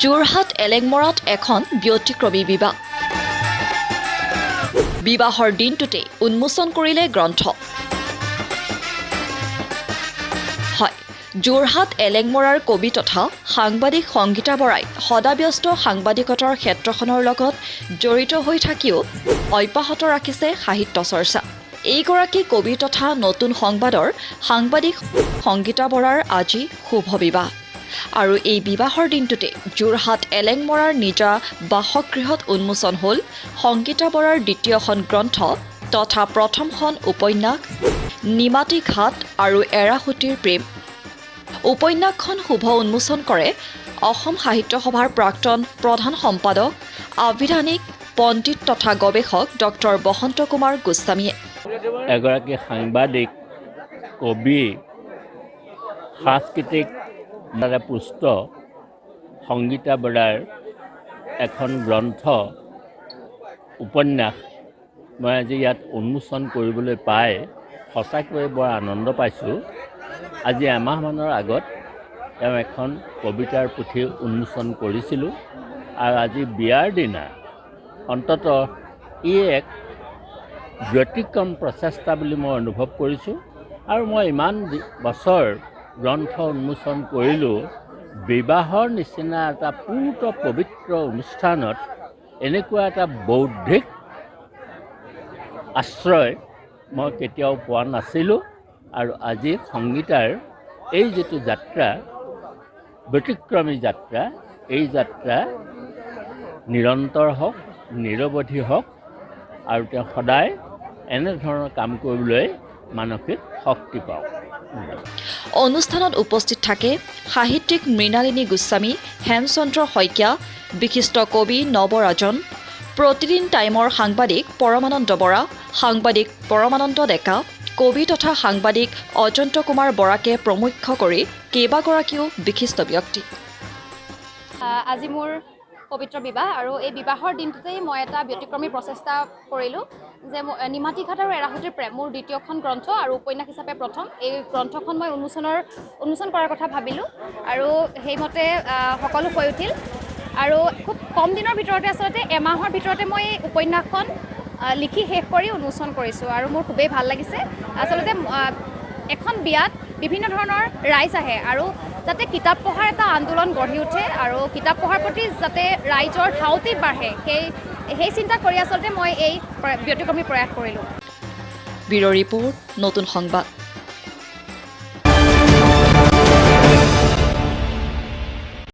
যোৰহাট এলেংমৰাত এখন ব্যতিক্ৰমী বিবাহ। বিবাহৰ দিনটোতে উন্মোচন কৰিলে গ্ৰন্থ। হয়, যোৰহাট এলেংমৰাৰ কবি তথা সাংবাদিক সংগীতা বৰাই সদাব্যস্ত সাংবাদিকতাৰ ক্ষেত্ৰখনৰ লগত জড়িত হৈ থাকিও অব্যাহত ৰাখিছে সাহিত্য চৰ্চা। এইগৰাকী কবি তথা নতুন সংবাদৰ সাংবাদিক সংগীতা বৰাৰ আজি শুভ বিবাহ। আৰু এই বিবাহৰ দিনটোতে যোৰহাট এলেংমৰাৰ নিজা বাসগৃহত উন্মোচন হ'ল সংগীতা বৰাৰ দ্বিতীয়খন গ্ৰন্থ তথা প্ৰথমখন উপন্যাস নিমাতী ঘাট আৰু এৰাসুতিৰ প্ৰেম। উপন্যাসখন শুভ উন্মোচন কৰে অসম সাহিত্য সভাৰ প্ৰাক্তন প্ৰধান সম্পাদক আবিধানিক পণ্ডিত তথা গৱেষক ডক্টৰ বসন্ত কুমাৰ গোস্বামীয়ে। এগৰাকী সাংবাদিক কবি সাংস্কৃতিক দ্বাৰা পুষ্ট সংগীতা বৰাৰ এখন গ্ৰন্থ উপন্যাস মই আজি ইয়াত উন্মোচন কৰিবলৈ পাই সঁচাকৈয়ে বৰ আনন্দ পাইছোঁ। আজি এমাহমানৰ আগত তেওঁ এখন কবিতাৰ পুথি উন্মোচন কৰিছিলোঁ আৰু আজি বিয়াৰ দিনা অন্ততঃ ই এক ব্যতিক্ৰম প্ৰচেষ্টা বুলি মই অনুভৱ কৰিছোঁ। আৰু মই ইমান বছৰ গ্ৰন্থ উন্মোচন কৰিলোঁ, বিবাহৰ নিচিনা এটা পূৰ্ত পবিত্ৰ অনুষ্ঠানত এনেকুৱা এটা বৌদ্ধিক আশ্ৰয় মই কেতিয়াও পোৱা নাছিলোঁ। আৰু আজি সংগীতাৰ এই যিটো যাত্ৰা, ব্যতিক্ৰমী যাত্ৰা, এই যাত্ৰা নিৰন্তৰ হওক, নিৰৱধি হওক আৰু তেওঁ সদায় এনেধৰণৰ কাম কৰিবলৈ মানসিক শক্তি পাওক। অনুষ্ঠানত উপস্থিত থাকে সাহিত্যিক মৃণালিনী গোস্বামী, হেমচন্দ্ৰ শইকীয়া, বিশিষ্ট কবি নৱৰাজন, প্ৰতিদিন টাইমৰ সাংবাদিক পৰমানন্দ বৰা, সাংবাদিক পৰমানন্দ ডেকা, কবি তথা সাংবাদিক অজন্ত কুমাৰ বৰাকে প্ৰমুখ্য কৰি কেইবাগৰাকীও বিশিষ্ট ব্যক্তি। আজি মোৰ পবিত্ৰ বিবাহ আৰু এই বিবাহৰ দিনটোতেই মই এটা ব্যতিক্ৰমী প্ৰচেষ্টা কৰিলোঁ যে নিমাতী ঘাট আৰু এৰাসুতিৰ প্ৰেম মোৰ দ্বিতীয়খন গ্ৰন্থ আৰু উপন্যাস হিচাপে প্ৰথম। এই গ্ৰন্থখন মই উন্মোচন কৰাৰ কথা ভাবিলোঁ আৰু সেইমতে সকলো হৈ উঠিল। আৰু খুব কম দিনৰ ভিতৰতে আচলতে এমাহৰ ভিতৰতে মই এই উপন্যাসখন লিখি শেষ কৰি উন্মোচন কৰিছোঁ আৰু মোৰ খুবেই ভাল লাগিছে। আচলতে এখন বিয়াত বিভিন্ন ধৰণৰ ৰাইজ আহে আৰু যাতে কিতাপ পঢ়াৰ এটা আন্দোলন গঢ়ি উঠে আৰু কিতাপ পঢ়াৰ প্ৰতি যাতে ৰাইজৰ ধাউতি বাঢ়ে সেই চিন্তা কৰি আচলতে মই এই ব্যতিক্ৰমী প্ৰয়াস কৰিলোঁ। ব্যুৰ' ৰিপৰ্ট, নতুন সংবাদ।